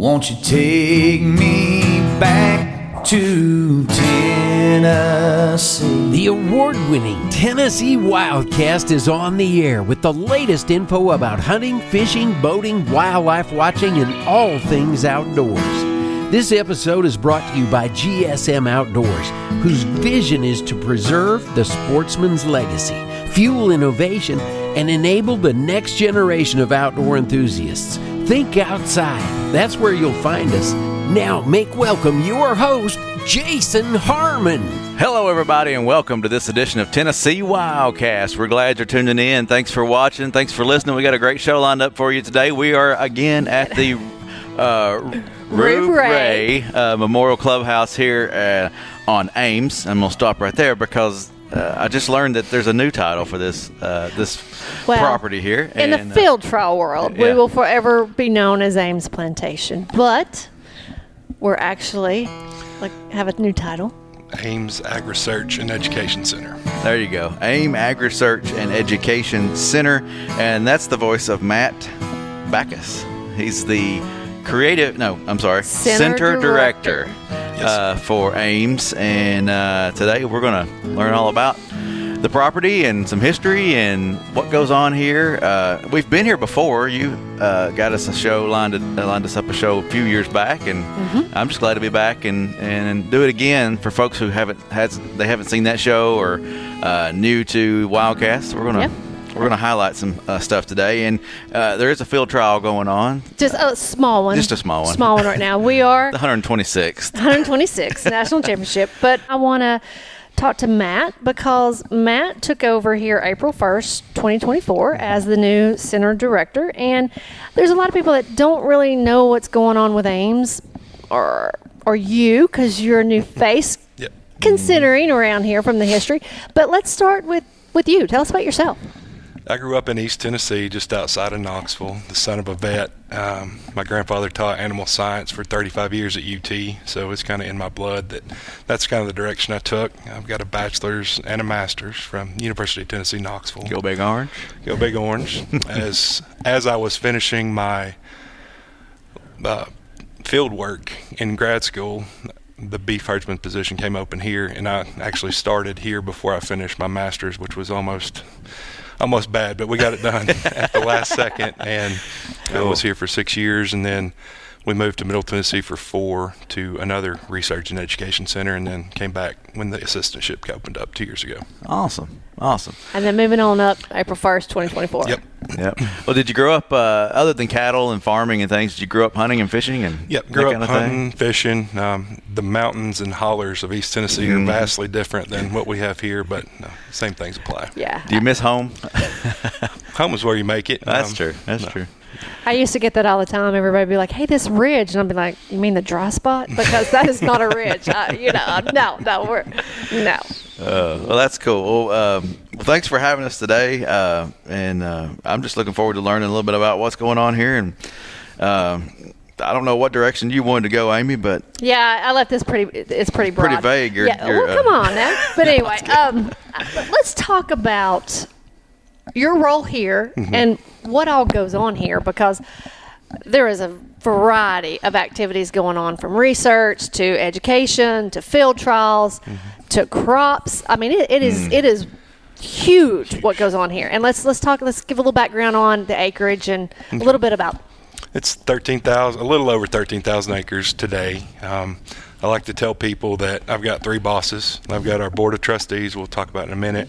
Won't you take me back to Tennessee? The award-winning Tennessee WildCast is on the air with the latest info about hunting, fishing, boating, wildlife watching, and all things outdoors. This episode is brought to you by GSM Outdoors, whose vision is to preserve the sportsman's legacy, fuel innovation, and enable the next generation of outdoor enthusiasts. Think outside. That's where you'll find us. Now, make welcome your host, Jason Harmon. Hello, everybody, and welcome to this edition of Tennessee WildCast. We're glad you're tuning in. Thanks for watching. Thanks for listening. We got a great show lined up for you today. We are again at the Rube Ray Memorial Clubhouse here on Ames. I'm going to stop right there because I just learned that there's a new title for this property here. In the field trial world, we will forever be known as Ames Plantation. But we're actually have a new title. Ames AgResearch and Education Center. There you go. Ames AgResearch and Education Center. And that's the voice of Matt Backus. He's the Center Director. For Ames, and today we're going to learn all about the property and some history and what goes on here. We've been here before. You got us a show, lined us up a show a few years back, and I'm just glad to be back and do it again for folks who haven't seen that show or new to Wildcast. We're going to highlight some stuff today, and there is a field trial going on. Just a small one. Just a small one. Small one right now. We are the 126th. 126th National Championship. But I want to talk to Matt because Matt took over here April 1st, 2024 as the new center director. And there's a lot of people that don't really know what's going on with Ames or you, because you're a new face considering around here from the history. But let's start with you. Tell us about yourself. I grew up in East Tennessee, just outside of Knoxville, the son of a vet. My grandfather taught animal science for 35 years at UT, so it's kind of in my blood that's kind of the direction I took. I've got a bachelor's and a master's from University of Tennessee, Knoxville. Go Big Orange. Go Big Orange. As I was finishing my field work in grad school, the beef herdsman position came open here, and I actually started here before I finished my master's, which was almost bad, but we got it done at the last second, and I was here for 6 years, and then we moved to Middle Tennessee for 4 to another research and education center, and then came back when the assistantship opened up 2 years ago. Awesome. And then moving on up April 1st, 2024. Yep. Well, did you grow up, other than cattle and farming and things, did you grow up hunting and fishing? Grew up hunting, fishing. The mountains and hollers of East Tennessee are vastly different than what we have here, but same things apply. Yeah. Do you miss home? Home is where you make it. That's true. That's true. I used to get that all the time. Everybody would be like, hey, this ridge. And I'd be like, you mean the dry spot? Because that is not a ridge. No. Well, that's cool. Well, thanks for having us today. And I'm just looking forward to learning a little bit about what's going on here. And I don't know what direction you wanted to go, Amy, but yeah, I left this it's pretty broad. Pretty vague. Come on now. But anyway, let's talk about your role here and what all goes on here, because there is a variety of activities going on, from research to education to field trials to crops. I mean, it is huge what goes on here. And let's give a little background on the acreage and a little bit about. It's a little over 13,000 acres today. I like to tell people that I've got 3 bosses. I've got our board of trustees, we'll talk about in a minute.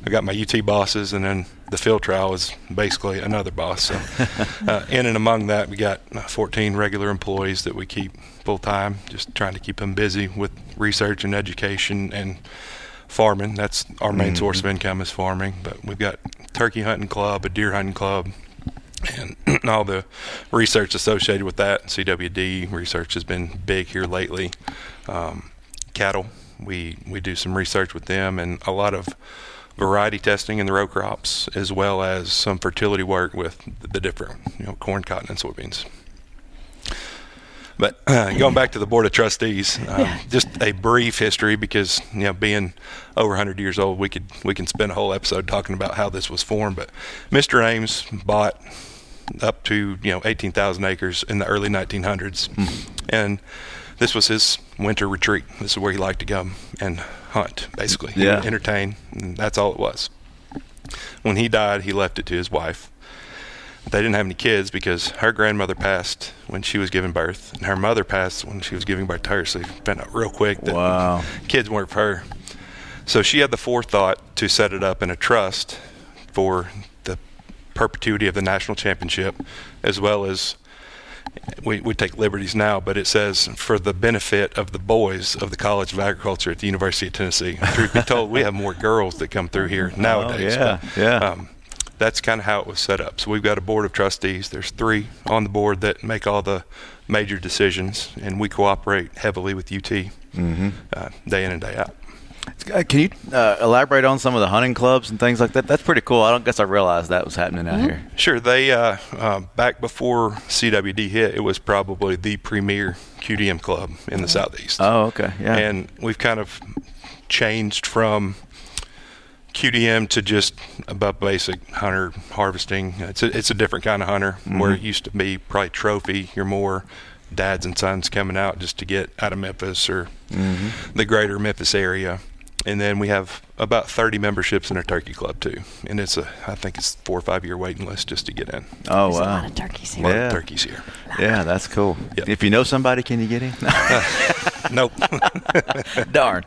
I've got my UT bosses, and then the field trial is basically another boss. So in and among that, we got 14 regular employees that we keep full time, just trying to keep them busy with research and education and farming. That's our main source of income, is farming. But we've got turkey hunting club, a deer hunting club, and all the research associated with that. CWD research has been big here lately. Cattle, we do some research with them, and a lot of variety testing in the row crops, as well as some fertility work with the different corn, cotton, and soybeans. But going back to the board of trustees, just a brief history, because being over 100 years old, we can spend a whole episode talking about how this was formed. But Mr. Ames bought up to 18,000 acres in the early 1900s, and this was his winter retreat. This is where he liked to go and hunt, basically. He would entertain, and that's all it was. When he died, he left it to his wife. They didn't have any kids because her grandmother passed when she was giving birth, and her mother passed when she was giving birth to her. So he found out real quick that kids weren't for her. So she had the forethought to set it up in a trust for the perpetuity of the national championship, as well as we take liberties now, but it says for the benefit of the boys of the College of Agriculture at the University of Tennessee. Truth be told, we have more girls that come through here nowadays. That's kind of how it was set up. So we've got a board of trustees. There's 3 on the board that make all the major decisions, and we cooperate heavily with UT day in and day out. Can you elaborate on some of the hunting clubs and things like that? That's pretty cool. I don't guess I realized that was happening out here. Sure. They back before CWD hit, it was probably the premier QDM club in the Southeast. Oh, okay. Yeah. And we've kind of changed from QDM to just above basic hunter harvesting. It's a different kind of hunter, where it used to be probably trophy. You're more dads and sons coming out just to get out of Memphis or the greater Memphis area. And then we have about 30 memberships in our turkey club too, and I think it's 4 or 5 year waiting list just to get in. Oh, There's wow! a lot of turkeys here. A lot of turkeys here. Yeah, that's cool. Yep. If you know somebody, can you get in? Nope. Darn.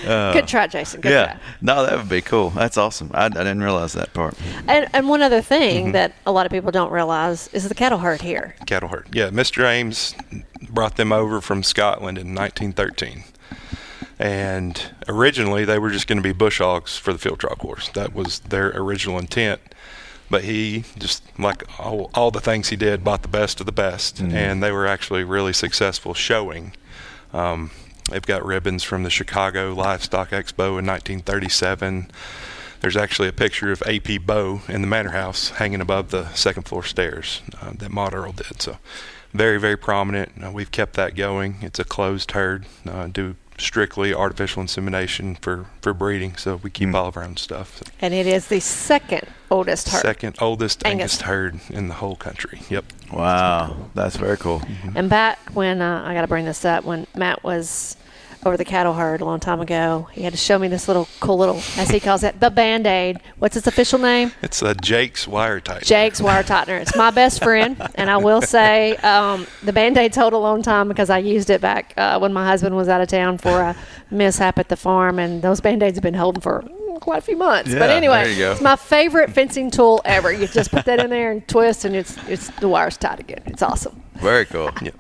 Good try, Jason. Good try. No, that would be cool. That's awesome. I didn't realize that part. And one other thing that a lot of people don't realize is the cattle herd here. Cattle herd. Yeah, Mr. Ames brought them over from Scotland in 1913. And originally they were just going to be bush hogs for the field trial course. That was their original intent. But he, just like all the things he did, bought the best of the best. And they were actually really successful showing. They've got ribbons from the Chicago Livestock Expo in 1937. There's actually a picture of A.P. Bowe in the Manor house hanging above the second floor stairs that Maud Earl did. So very, very prominent. We've kept that going. It's a closed herd. Do strictly artificial insemination for breeding, so we keep all of our own stuff. So. And it is the second oldest herd. Second oldest Angus herd in the whole country. Yep. Wow, that's very cool. And back when, I got to bring this up, when Matt was over the cattle herd a long time ago, he had to show me this cool little, as he calls it, the Band-Aid. What's its official name? It's a Jake's Wire Tightener. Jake's Wire Tightener. It's my best friend, and I will say the Band-Aids hold a long time because I used it back when my husband was out of town for a mishap at the farm, and those Band-Aids have been holding for quite a few months. Yeah, but anyway, there you go. It's my favorite fencing tool ever. You just put that in there and twist, and it's the wire's tight again. It's awesome. Very cool. Yep.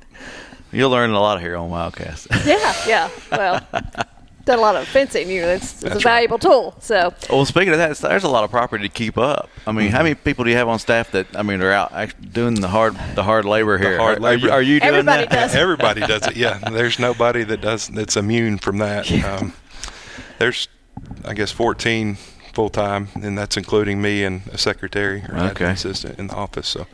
You'll learn a lot here on WildCast. Yeah. Well, done a lot of fencing. It's a valuable tool. So. Well, speaking of that, there's a lot of property to keep up. I mean, how many people do you have on staff that are out actually doing the hard labor here? hard labor. Are you doing Everybody that? does. Everybody does it. Yeah. There's nobody that's immune from that. There's, I guess, 14 full time, and that's including me and a secretary or admin assistant in the office. So.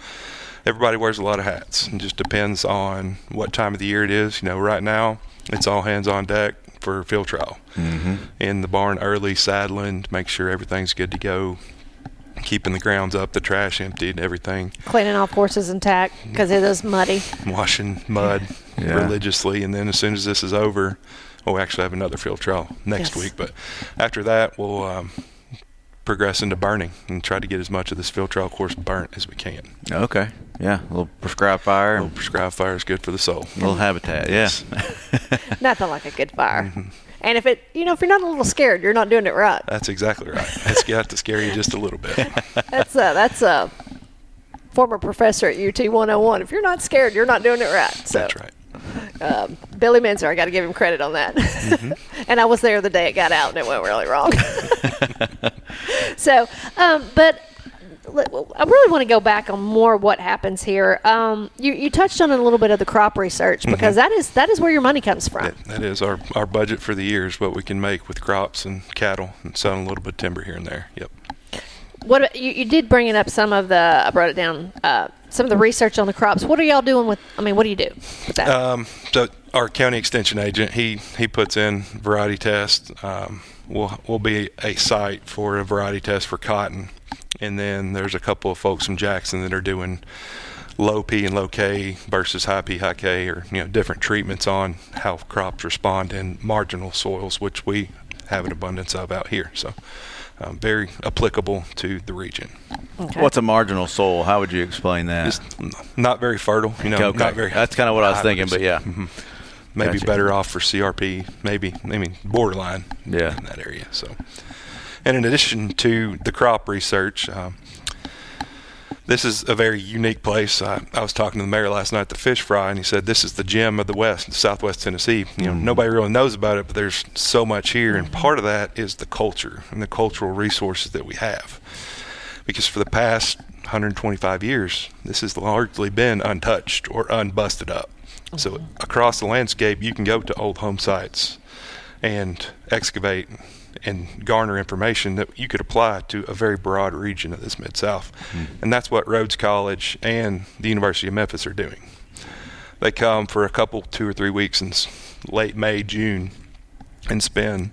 Everybody wears a lot of hats. It just depends on what time of the year it is. Right now, it's all hands on deck for field trial. In the barn early, saddling, make sure everything's good to go, keeping the grounds up, the trash emptied, everything. Cleaning off horses intact because it is muddy. Washing mud religiously. And then as soon as this is over, we actually have another field trial next week. But after that, we'll progress into burning and try to get as much of this field trial course burnt as we can. Okay. Yeah. A little prescribed fire. A little prescribed fire is good for the soul. A little habitat. Yes. Nothing like a good fire. And if if you're not a little scared, you're not doing it right. That's exactly right. It's got to scare you just a little bit. That's a former professor at UT 101. If you're not scared, you're not doing it right. So. That's right. Billy Menzer, I got to give him credit on that. And I was there the day it got out, and it went really wrong. So, but I really want to go back on more what happens here. You touched on a little bit of the crop research because that is where your money comes from. That is our budget for the year is what we can make with crops and cattle and selling a little bit of timber here and there. Yep. What you did bring it up some of the I wrote it down some of the research on the crops. What are y'all doing with? I mean, what do you do with that? So our county extension agent he puts in variety tests. We'll be a site for a variety test for cotton. And then there's a couple of folks from Jackson that are doing low P and low K versus high P, high K, or different treatments on how crops respond in marginal soils, which we have an abundance of out here. So very applicable to the region. Okay. What's a marginal soil? How would you explain that? Just not very fertile, Okay. not very. That's kind of what I was thinking, but yeah. Mm-hmm. Maybe Gotcha. better off for CRP, maybe, borderline in that area. So, and in addition to the crop research, this is a very unique place. I was talking to the mayor last night at the fish fry, and he said this is the gem of the West, Southwest Tennessee. Nobody really knows about it, but there's so much here, and part of that is the culture and the cultural resources that we have. Because for the past 125 years, this has largely been untouched or unbusted up. So across the landscape, you can go to old home sites and excavate and garner information that you could apply to a very broad region of this Mid-South. And that's what Rhodes College and the University of Memphis are doing. They come for a couple, 2 or 3 weeks in late May, June, and spend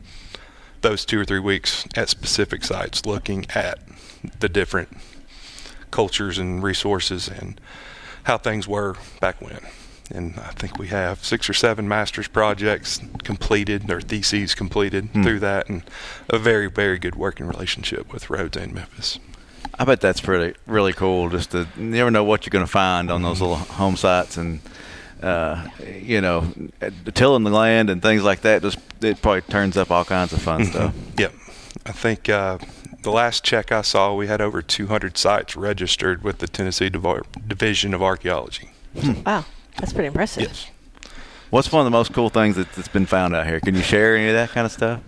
those 2 or 3 weeks at specific sites looking at the different cultures and resources and how things were back when. And I think we have 6 or 7 master's projects completed, or theses completed through that, and a very, very good working relationship with Rhodes and Memphis. I bet that's really cool. Just to you never know what you're going to find on those little home sites, and tilling the land and things like that. It probably turns up all kinds of fun stuff. Yep, I think the last check I saw, we had over 200 sites registered with the Tennessee Division of Archaeology. Wow, that's pretty impressive. Yes. What's one of the most cool things that's been found out here? Can you share any of that kind of stuff?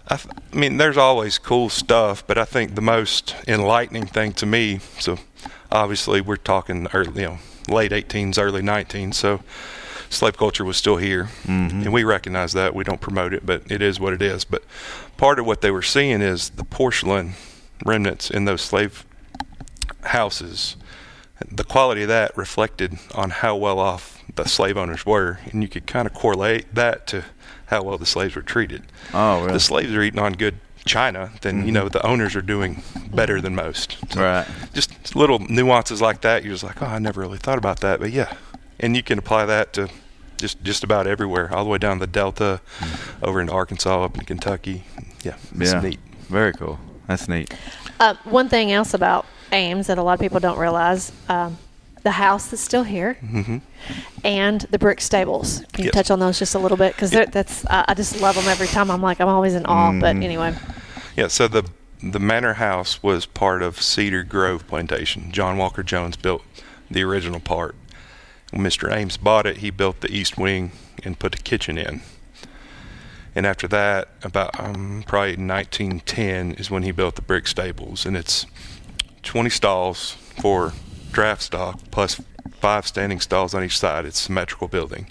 I mean, there's always cool stuff, but I think the most enlightening thing to me, so obviously we're talking early, late 18s, early 19s, so slave culture was still here, and we recognize that. We don't promote it, but it is what it is. But part of what they were seeing is the porcelain remnants in those slave houses. The quality of that reflected on how well off the slave owners were, and you could kind of correlate that to how well the slaves were treated. Oh, really? The slaves are eating on good china, then the owners are doing better than most. So Right. Just little nuances like that. You're just like, oh, I never really thought about that, but yeah. And you can apply that to just about everywhere, all the way down the Delta, over into Arkansas, up in Kentucky. Yeah, it's neat. Very cool. That's neat. One thing else about Ames that a lot of people don't realize, the house that's still here, and the brick stables. Can you touch on those just a little bit? Because that's I just love them every time. I'm always in awe. But anyway. Yeah, so the Manor house was part of Cedar Grove Plantation. John Walker Jones built the original part. When Mr. Ames bought it, he built the east wing and put a kitchen in. And after that, about probably 1910 is when he built the brick stables, and it's 20 stalls for draft stock plus 5 standing stalls on each side. It's a symmetrical building.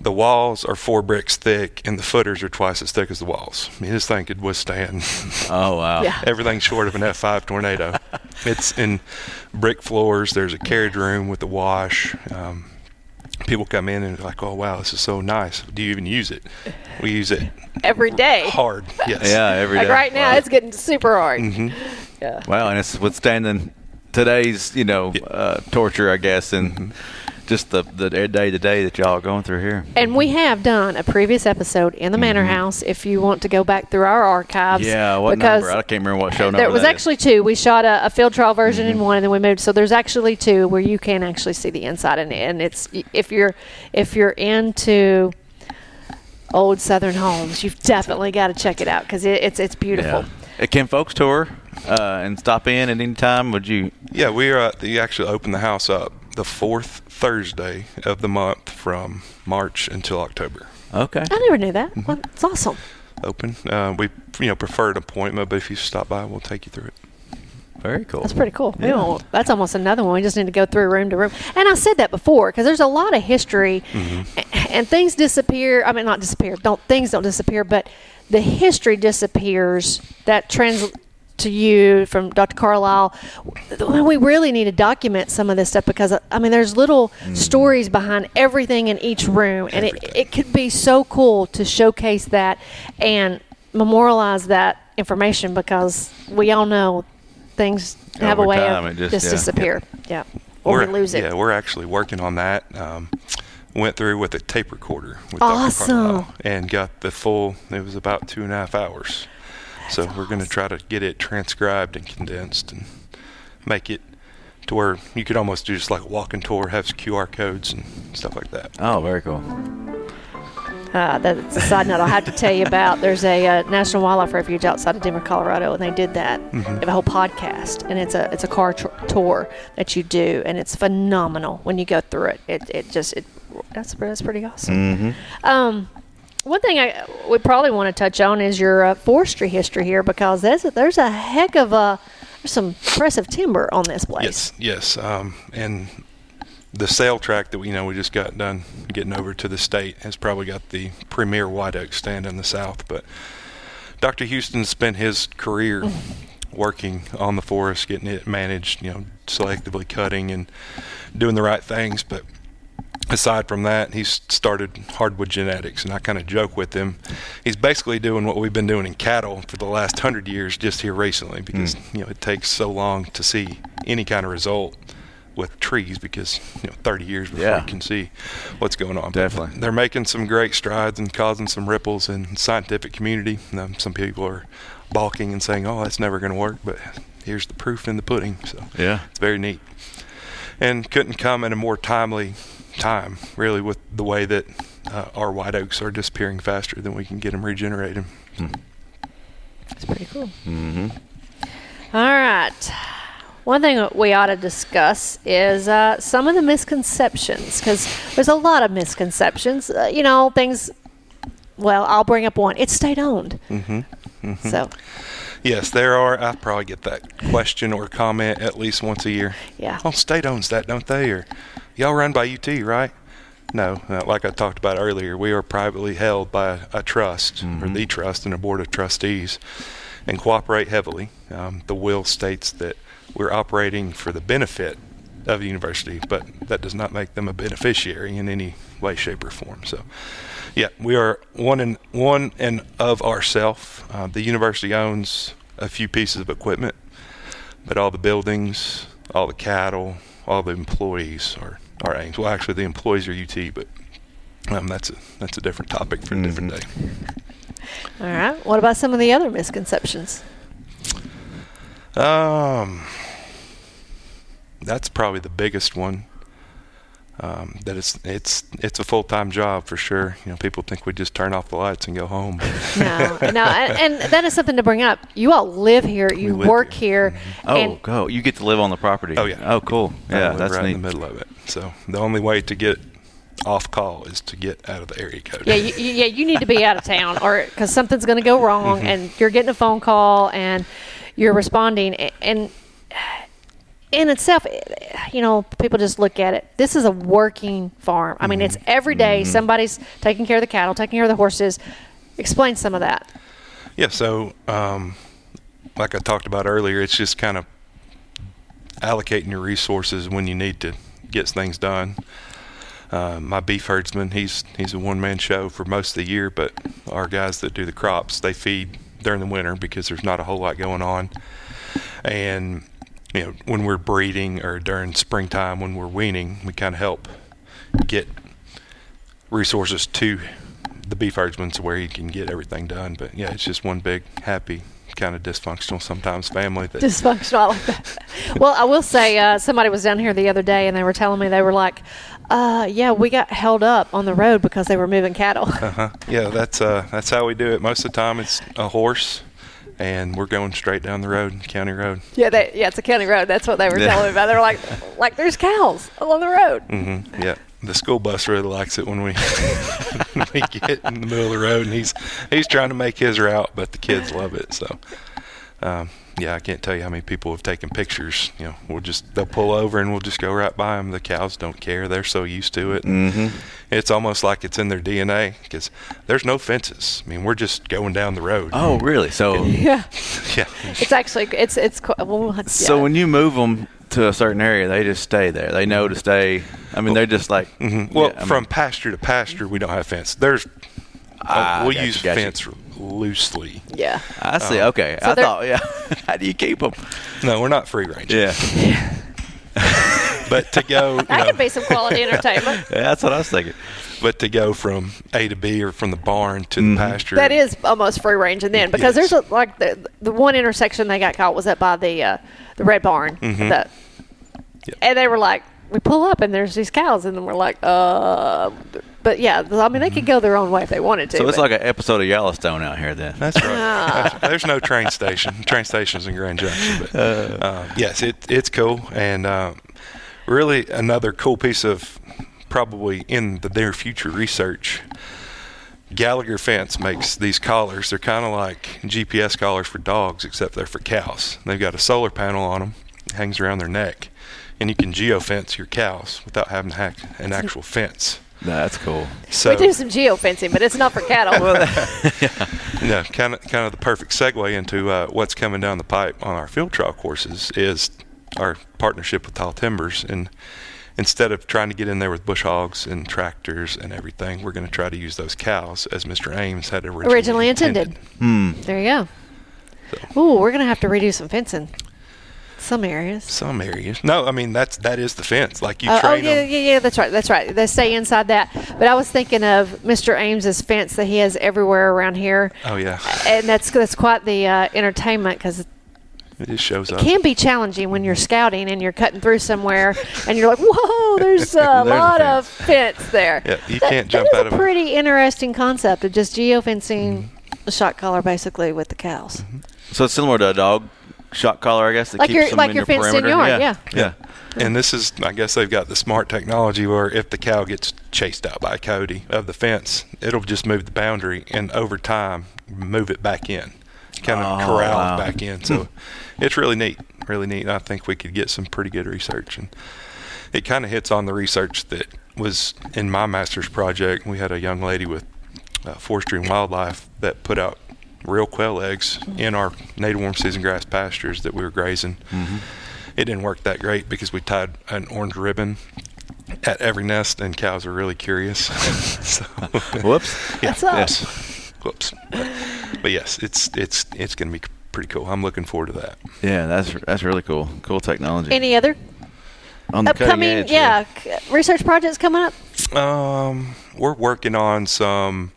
The walls are 4 bricks thick, and the footers are twice as thick as the walls. I mean, this thing could withstand Oh, wow. Yeah. everything short of an F5 tornado. It's in brick floors. There's a carriage room with a wash. People come in and they're like, oh, wow, this is so nice. Do you even use it? We use it Every day. hard, yes. Yeah, every day. Like right now, Wow. it's getting super hard. Yeah. Wow, and it's withstanding today's, torture, I guess, and just the day-to-day that y'all are going through here. And we have done a previous episode in the Manor House. If you want to go back through our archives, Yeah, what because number? I can't remember what show number there was that is. actually 2. We shot a field trial version in one, and then we moved. So there's actually 2 where you can actually see the inside, and it's if you're into old Southern homes, you've definitely got to check it out because it's beautiful. Yeah. Can folks tour and stop in at any time? Would you? Yeah, we actually opened the house up the 4th Thursday of the month from March until October. Okay. I never knew that. Well, it's awesome. Open. We prefer an appointment, but if you stop by, we'll take you through it. Very cool. That's pretty cool. Yeah. That's almost another one. We just need to go through room to room. And I said that before because there's a lot of history, and things disappear. I mean, not disappear. Things don't disappear, but the history disappears. That translates to you from Dr. Carlisle. We really need to document some of this stuff because there's little stories behind everything in each room, and it could be so cool to showcase that and memorialize that information because we all know things have Over a way time, of it just yeah. disappear. Yeah. Or we lose it. Yeah, we're actually working on that. Went through with a tape recorder with Awesome. Dr. Carlisle and got the full, it was about 2.5 hours. So we're going to try to get it transcribed and condensed and make it to where you could almost do just like a walking tour, have some QR codes and stuff like that. Oh, very cool. That's a side note I'll have to tell you about. There's a National Wildlife Refuge outside of Denver, Colorado, and they did that. They have a whole podcast, and it's a car tour that you do, and it's phenomenal when you go through it. That's pretty awesome. One thing we probably want to touch on is your forestry history here, because there's a heck of there's some impressive timber on this place. Yes. And the sale track that we just got done getting over to the state has probably got the premier white oak stand in the south. But Dr. Houston spent his career working on the forest, getting it managed, selectively cutting and doing the right things. But aside from that, he's started hardwood genetics, and I kind of joke with him. He's basically doing what we've been doing in cattle for the last 100 years just here recently, because it takes so long to see any kind of result with trees, because 30 years before you can see what's going on. Definitely. But they're making some great strides and causing some ripples in the scientific community. Some people are balking and saying, oh, that's never going to work, but here's the proof in the pudding. So it's very neat, and couldn't come at a more timely time, really, with the way that our white oaks are disappearing faster than we can get them regenerated. That's pretty cool. All right. One thing that we ought to discuss is some of the misconceptions, because there's a lot of misconceptions. Things. Well, I'll bring up one. It's state-owned. So. Yes, there are. I probably get that question or comment at least once a year. Yeah. Oh, state owns that, don't they? Or y'all run by UT, right? No, like I talked about earlier, we are privately held by a trust, or the trust, and a board of trustees, and cooperate heavily. The will states that we're operating for the benefit of the university, but that does not make them a beneficiary in any way, shape, or form. So, yeah, we are one and of ourself. The university owns a few pieces of equipment, but all the buildings, all the cattle, all the employees are Ames. Well, actually, the employees are UT, but that's a different topic for a different day. All right. What about some of the other misconceptions? That's probably the biggest one. That it's a full-time job for sure. People think we just turn off the lights and go home. No, and that is something to bring up. You all live here, you work here. Oh, you get to live on the property. Oh, yeah. Oh, cool. Yeah, that's right neat. in the middle of it. So the only way to get off call is to get out of the area code. Yeah, you need to be out of town, or because something's going to go wrong, and you're getting a phone call and you're responding, and in itself, people just look at it. This is a working farm. I mean, it's every day somebody's taking care of the cattle, taking care of the horses. Explain some of that. Yeah, so like I talked about earlier, it's just kind of allocating your resources when you need to get things done. My beef herdsman, he's a one-man show for most of the year, but our guys that do the crops, they feed during the winter because there's not a whole lot going on. And when we're breeding or during springtime when we're weaning, we kind of help get resources to the beef herdsman to where he can get everything done. But yeah, it's just one big happy, kind of dysfunctional sometimes family. Dysfunctional, I like that. Well, I will say somebody was down here the other day and they were telling me, they were like, we got held up on the road because they were moving cattle. Yeah, that's how we do it. Most of the time it's a horse, and we're going straight down the road, county road. Yeah, it's a county road. That's what they were telling me about. They were like there's cows along the road. Yeah, the school bus really likes it when we get in the middle of the road, and he's trying to make his route, but the kids love it. So, I can't tell you how many people have taken pictures. They'll pull over and we'll just go right by them. The cows don't care; they're so used to it. It's almost like it's in their DNA because there's no fences. I mean, we're just going down the road. Oh, really? So yeah. It's actually it's So when you move them to a certain area, they just stay there. They know to stay. I mean, they're just like. From pasture to pasture, we don't have fence. There's We'll use fence loosely. Yeah. I see. Okay. So I thought, yeah. How do you keep them? No, we're not free range. Yeah. But to go, That could be some quality entertainment. Yeah, that's what I was thinking. but to go from A to B or from the barn to the pasture. That is almost free range, and then because there's like the one intersection they got caught was up by the red barn, and they were like, we pull up and there's these cows, and then we're like, but yeah, I mean they could go their own way if they wanted to. So it's like an episode of Yellowstone out here then. That's right. There's no train station. Train station's in Grand Junction, but yes, it's cool, and really another cool piece of probably in the near future research. Gallagher Fence makes these collars. They're kind of like GPS collars for dogs, except they're for cows. They've got a solar panel on them, it hangs around their neck, and you can geofence your cows without having to hack an actual fence. That's cool. So, we do some geofencing, but it's not for cattle. kind of the perfect segue into what's coming down the pipe on our field trial courses is our partnership with Tall Timbers. And instead of trying to get in there with bush hogs and tractors and everything, we're going to try to use those cows as Mr. Ames had originally intended. There you go. Ooh, we're going to have to redo some fencing. Some areas. No, I mean that is the fence. Like you train them. Yeah. That's right. They stay inside that. But I was thinking of Mr. Ames's fence that he has everywhere around here. Oh yeah. And that's quite the entertainment because It just shows it up. can be challenging when you're scouting and you're cutting through somewhere and you're like, whoa, there's a lot of fence there. Yeah, you can't jump out of That is a pretty interesting concept of just geofencing a shot collar basically with the cows. So it's similar to a dog shot collar, I guess, that keeps them in your their fenced-in perimeter. yard, yeah. And this is, I guess they've got the smart technology where if the cow gets chased out by a coyote of the fence, it'll just move the boundary and over time move it back in, kind of corral it back in. So it's really neat. I think we could get some pretty good research. And it kind of hits on the research that was in my master's project. We had a young lady with Forestry and Wildlife that put out real quail eggs in our native warm season grass pastures that we were grazing. It didn't work that great because we tied an orange ribbon at every nest, and cows are really curious. So, Whoops. Whoops. But yes, it's going to be pretty cool. I'm looking forward to that. Yeah, that's really cool. Cool technology. Any other On the upcoming cutting edge, research projects coming up? We're working on some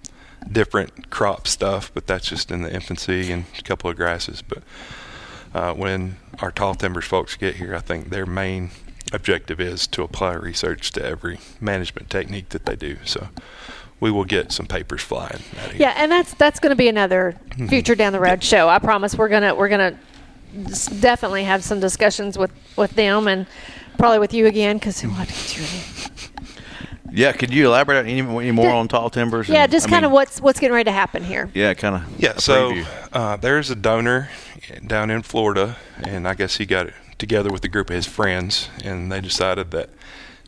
different crop stuff, but that's just in the infancy, and a couple of grasses. But when our Tall Timbers folks get here, I think their main objective is to apply research to every management technique that they do. So we will get some papers flying out here. Yeah, and that's going to be another future down the road show. I promise we're gonna definitely have some discussions with them and probably with you again because we'll have to get you in. Yeah, could you elaborate any more on Tall Timbers? Yeah, just kind of what's getting ready to happen here. Yeah, kind of. Yeah, so there's a donor down in Florida, and I guess he got it together with a group of his friends, and they decided that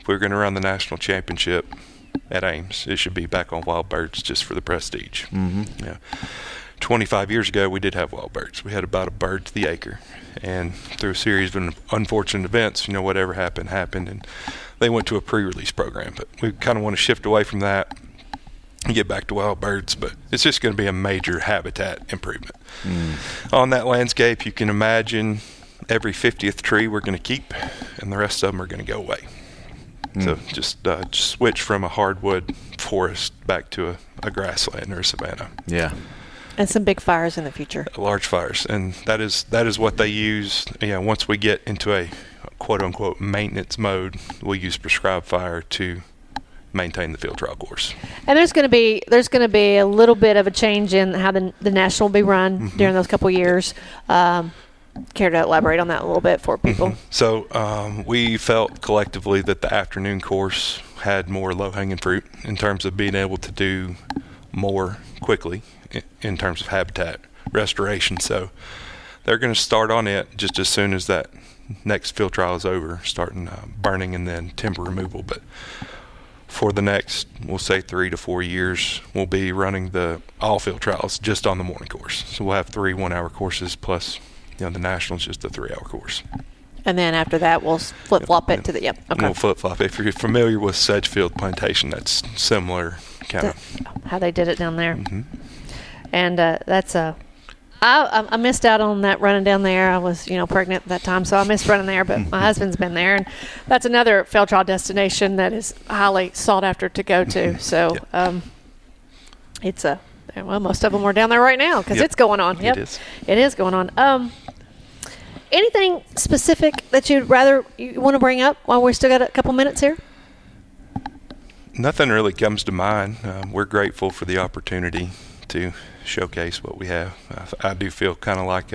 if we were going to run the national championship at Ames, it should be back on wild birds just for the prestige. Yeah. 25 years ago, we did have wild birds. We had about a bird to the acre, and through a series of unfortunate events, whatever happened, and they went to a pre-release program. But we kind of want to shift away from that and get back to wild birds, but it's just going to be a major habitat improvement. On that landscape, you can imagine every 50th tree we're going to keep, and the rest of them are going to go away. So just switch from a hardwood forest back to a grassland or a savanna. Yeah. And some big fires in the future. Large fires, and that is what they use. Once we get into a quote unquote maintenance mode, we use prescribed fire to maintain the field trial course. And there's going to be a little bit of a change in how the national will be run during those couple of years. Care to elaborate on that a little bit for people? So we felt collectively that the afternoon course had more low-hanging fruit in terms of being able to do more quickly in terms of habitat restoration. So they're going to start on it just as soon as that next field trial is over, starting burning and then timber removal. But for the next, we'll say 3 to 4 years, we'll be running all field trials just on the morning course. So we'll have 3 1-hour courses plus the national's just a 3-hour course. And then after that, we'll flip-flop it to the, We'll flip-flop. If you're familiar with Sedgefield Plantation, that's similar kind of. how they did it down there. And that's I missed out on that running down there. I was, pregnant at that time, so I missed running there. But my husband's been there, and that's another Fairchild destination that is highly sought after to go to. So it's most of them are down there right now because it's going on. Yep, it is going on. Anything specific that you want to bring up while we still got a couple minutes here? Nothing really comes to mind. We're grateful for the opportunity to showcase what we have. I do feel kind of like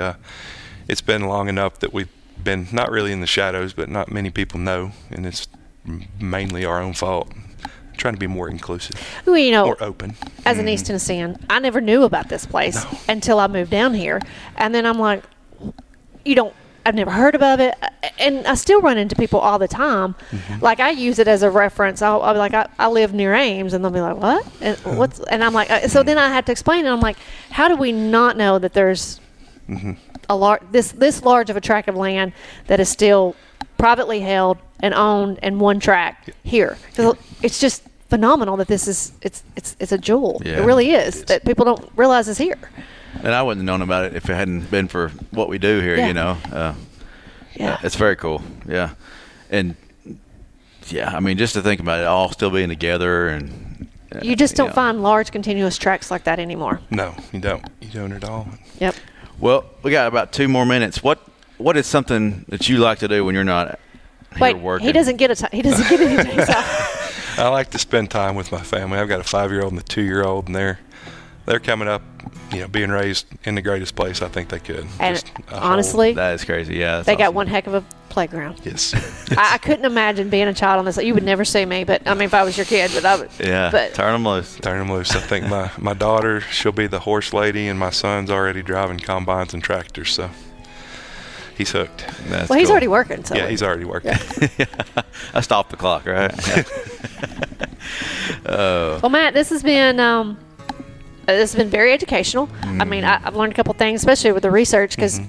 it's been long enough that we've been not really in the shadows, but not many people know, and it's mainly our own fault. Trying to be more inclusive, more open. As an East Tennessean, I never knew about this place until I moved down here, and then I'm like, I've never heard about it, and I still run into people all the time. Like I use it as a reference. I'll be like, I live near Ames, and they'll be like, what? And what's? And I'm like, so then I have to explain, and I'm like, how do we not know that there's this large of a tract of land that is still privately held and owned and one tract here? Because it's just phenomenal that this is it's a jewel. It really is that people don't realize is here. And I wouldn't have known about it if it hadn't been for what we do here, it's very cool. Yeah. And I mean, just to think about it all still being together, and you just don't find large continuous tracts like that anymore. No, you don't. You don't at all. Yep. Well, we got about 2 more minutes. What is something that you like to do when you're not here working? He doesn't get any days off. I like to spend time with my family. I've got a 5-year-old and a 2-year-old, and they're coming up, being raised in the greatest place I think they could. And honestly, that is crazy. Yeah, they got one heck of a playground. Yes. I couldn't imagine being a child on this. You would never see me, but I mean, if I was your kid, but I would. Yeah. But turn them loose. Turn them loose. I think my daughter, she'll be the horse lady, and my son's already driving combines and tractors, so he's hooked. Well, he's already working. So yeah, he's already working. Yeah. I stopped the clock, right? Well, Matt, this has been very educational. I mean, I've learned a couple things, especially with the research, because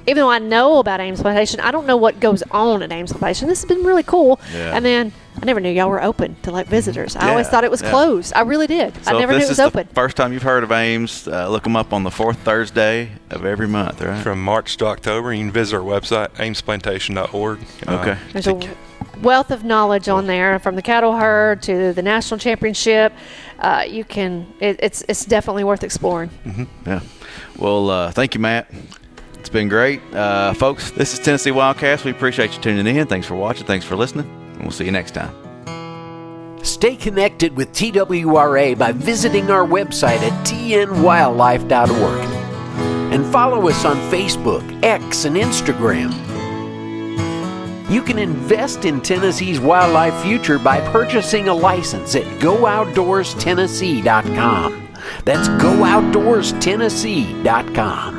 even though I know about Ames Plantation, I don't know what goes on at Ames Plantation. This has been really cool. Yeah. And then I never knew y'all were open to visitors. I always thought it was closed. I really did. So I never knew it was open. The first time you've heard of Ames, look them up on the 4th Thursday of every month, right? From March to October. You can visit our website, amesplantation.org. Okay. There's a wealth of knowledge on there, from the cattle herd to the national championship. It's definitely worth exploring. Yeah. Well, thank you, Matt. It's been great. Folks, this is Tennessee WildCast. We appreciate you tuning in. Thanks for watching. Thanks for listening. And we'll see you next time. Stay connected with TWRA by visiting our website at tnwildlife.org. And follow us on Facebook, X, and Instagram. You can invest in Tennessee's wildlife future by purchasing a license at GoOutdoorsTennessee.com. That's GoOutdoorsTennessee.com.